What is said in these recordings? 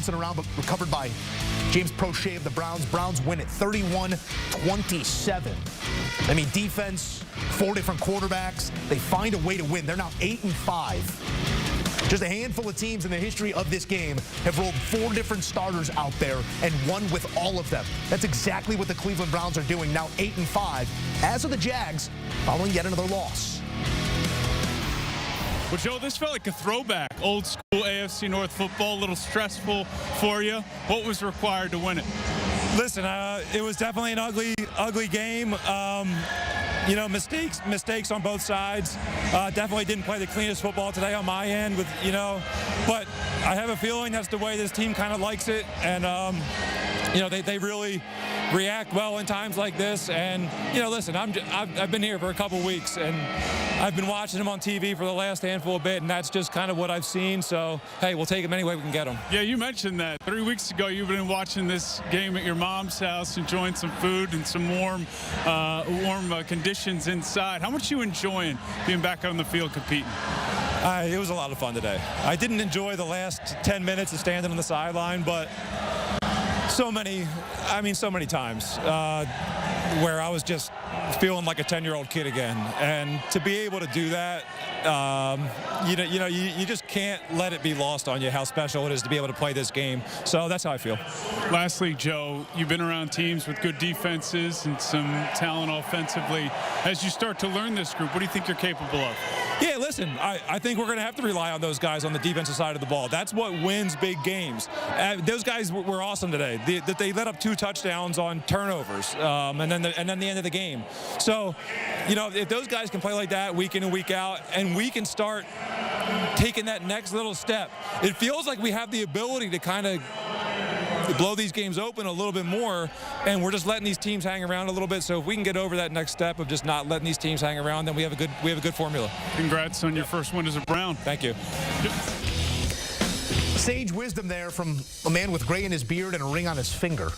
bouncing around, but recovered by James Prochet of the Browns. Browns win it 31-27. I mean, defense, 4 different quarterbacks. They find a way to win. They're now 8-5. Just a handful of teams in the history of this game have rolled 4 different starters out there and won with all of them. That's exactly what the Cleveland Browns are doing, now 8-5, as are the Jags, following yet another loss. Well, Joe, this felt like a throwback. Old school AFC North football, a little stressful for you. What was required to win it? Listen, it was definitely an ugly game. You know, mistakes on both sides. Definitely didn't play the cleanest football today on my end, but I have a feeling that's the way this team kind of likes it, and they really react well in times like this. And listen, I've been here for a couple weeks, and I've been watching them on TV for the last handful of bit, and that's just kind of what I've seen. So hey, we'll take them any way we can get them. Yeah, you mentioned that 3 weeks ago you've been watching this game at your mom's house, enjoying some food and some warm conditions inside. How much are you enjoying being back on the field competing? It was a lot of fun today. I didn't enjoy the last 10 minutes of standing on the sideline, but so many times where I was just feeling like a 10-year-old kid again. And to be able to do that, you just can't let it be lost on you how special it is to be able to play this game. So that's how I feel. Lastly, Joe, you've been around teams with good defenses and some talent offensively. As you start to learn this group, what do you think you're capable of? Yeah, listen, I think we're going to have to rely on those guys on the defensive side of the ball. That's what wins big games. Those guys were awesome today. They let up 2 touchdowns on turnovers, and then the end of the game. So, if those guys can play like that week in and week out, and we can start taking that next little step, it feels like we have the ability to kind of blow these games open a little bit more, and we're just letting these teams hang around a little bit. So if we can get over that next step of just not letting these teams hang around, then we have a good formula. Congrats on your first win as a Brown. Thank you. Sage wisdom there from a man with gray in his beard and a ring on his finger.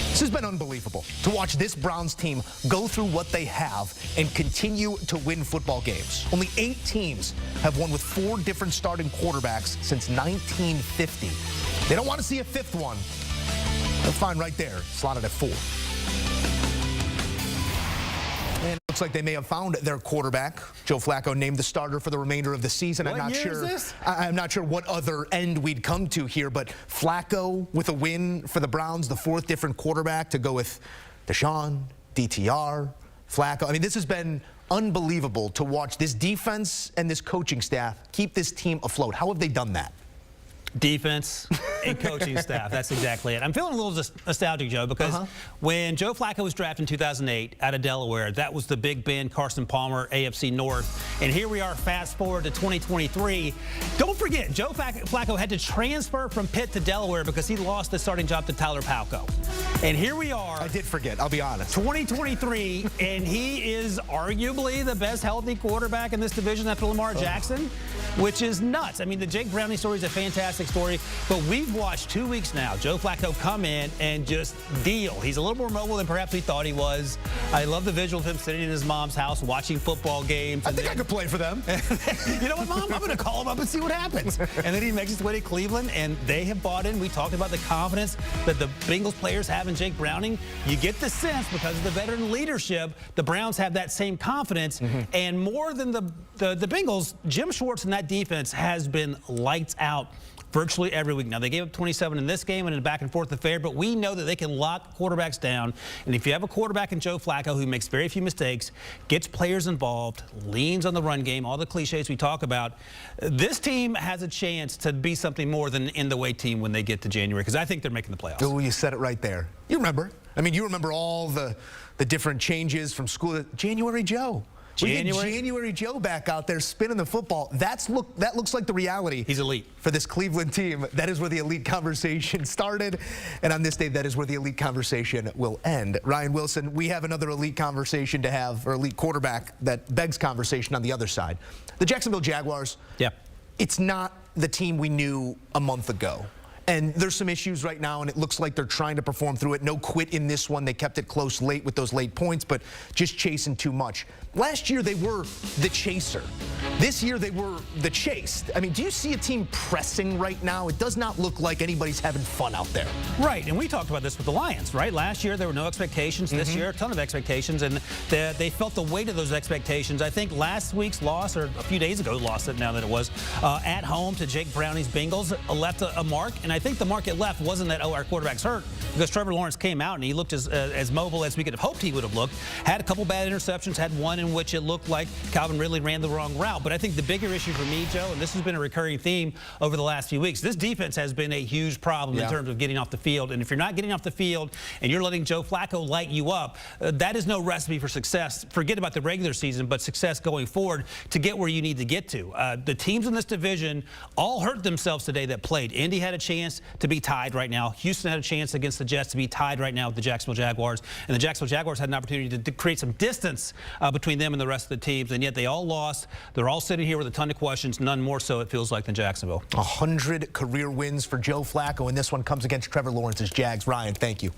This has been unbelievable to watch this Browns team go through what they have and continue to win football games. Only 8 teams have won with 4 different starting quarterbacks since 1950. They don't want to see a 5th one. They'll find right there, slotted at 4. And it looks like they may have found their quarterback. Joe Flacco named the starter for the remainder of the season. What year is this? I'm not sure what other end we'd come to here, but Flacco with a win for the Browns, the 4th different quarterback to go with Deshaun, DTR, Flacco. I mean, this has been unbelievable to watch this defense and this coaching staff keep this team afloat. How have they done that? Defense and coaching staff. That's exactly it. I'm feeling a little nostalgic, Joe, because when Joe Flacco was drafted in 2008 out of Delaware, that was the Big Ben, Carson Palmer, AFC North. And here we are, fast forward to 2023. Don't forget, Joe Flacco had to transfer from Pitt to Delaware because he lost the starting job to Tyler Palco. And here we are. I did forget, I'll be honest. 2023, and he is arguably the best healthy quarterback in this division after Lamar Jackson, which is nuts. I mean, the Jake Browning story is a fantastic story, but we've watched 2 weeks now Joe Flacco come in and just deal. He's a little more mobile than perhaps we thought he was. I love the visual of him sitting in his mom's house watching football games. I think I could play for them. You know what, Mom? I'm going to call him up and see what happens. And then he makes his way to Cleveland, and they have bought in. We talked about the confidence that the Bengals players have in Jake Browning. You get the sense, because of the veteran leadership, the Browns have that same confidence. And more than the Bengals, Jim Schwartz and that defense has been lights out virtually every week. Now, they gave up 27 in this game and in a back-and-forth affair, but we know that they can lock quarterbacks down. And if you have a quarterback in Joe Flacco who makes very few mistakes, gets players involved, leans on the run game, all the cliches we talk about, this team has a chance to be something more than an in-the-way team when they get to January, because I think they're making the playoffs. Oh, you said it right there. You remember. I mean, you remember all the different changes from school. January Joe. January Joe back out there spinning the football. That looks like the reality. He's elite. For this Cleveland team, that is where the elite conversation started. And on this day, that is where the elite conversation will end. Ryan Wilson, we have another elite conversation to have, or elite quarterback that begs conversation on the other side. The Jacksonville Jaguars, it's not the team we knew a month ago. And there's some issues right now, and it looks like they're trying to perform through it. No quit in this one. They kept it close late with those late points, but just chasing too much. Last year, they were the chaser. This year, they were the chased. I mean, do you see a team pressing right now? It does not look like anybody's having fun out there. Right, and we talked about this with the Lions, right? Last year, there were no expectations. This year, a ton of expectations, and they felt the weight of those expectations. I think last week's loss, or a few days ago, lost it now that it was, at home to Jake Browning's Bengals, left a mark. And I think the mark it left wasn't that, oh, our quarterback's hurt, because Trevor Lawrence came out and he looked as mobile as we could have hoped he would have looked. Had a couple bad interceptions, had one in which it looked like Calvin Ridley ran the wrong route. But I think the bigger issue for me, Joe, and this has been a recurring theme over the last few weeks, this defense has been a huge problem in terms of getting off the field. And if you're not getting off the field and you're letting Joe Flacco light you up, that is no recipe for success. Forget about the regular season, but success going forward to get where you need to get to. The teams in this division all hurt themselves today that played. Indy had a chance to be tied right now. Houston had a chance against the Jets to be tied right now with the Jacksonville Jaguars. And the Jacksonville Jaguars had an opportunity to create some distance between them and the rest of the teams, and yet they all lost. They're all sitting here with a ton of questions, none more so, it feels like, than Jacksonville. 100 career wins for Joe Flacco, and this one comes against Trevor Lawrence's Jags. Ryan, thank you.